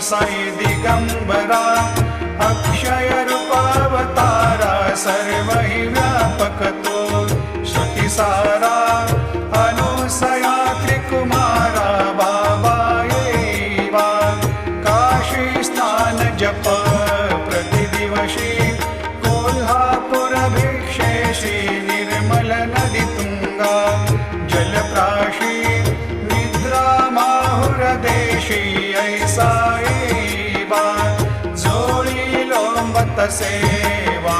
साई दिगंबरा अक्षय रूपावतारा सर्व हि व्यापक तो श्रुतिसारा अनुसया त्रिकुमारा बाबा येवा काशी स्नान जप प्रतिदिवशी कोल्हापुर भिक्षेशी निर्मल नदी तुंगा जलप्राशी निद्रा माहुर देशी ऐसा एवा जोडी लोंबत सेवा